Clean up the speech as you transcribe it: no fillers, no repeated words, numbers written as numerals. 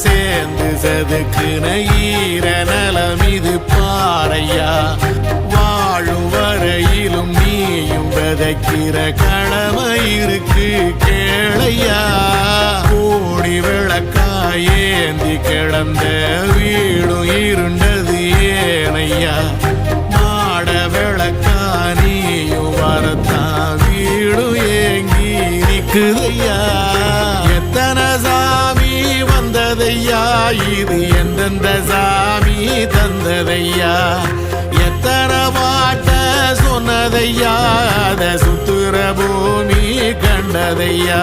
சேர்ந்து செதுக்குன ஈர நலம் இது பாறையா வாழும் வரையிலும் நீயும் விதைக்கிற கடமை இருக்கு கேளையா கோடி விளக்காயேந்தி கிடந்த வீடும் இருண்டது ஏனையா மாட விளக்கா நீயும் வரத்தான் வீடும் ஏங்கி நிக்குதையா எத்தனை சாமி வந்ததையா இது எந்தெந்த சாமி தந்ததையா எத்தனை பாட்ட சொன்னதையா அத சுத்துற பூமி கண்டதையா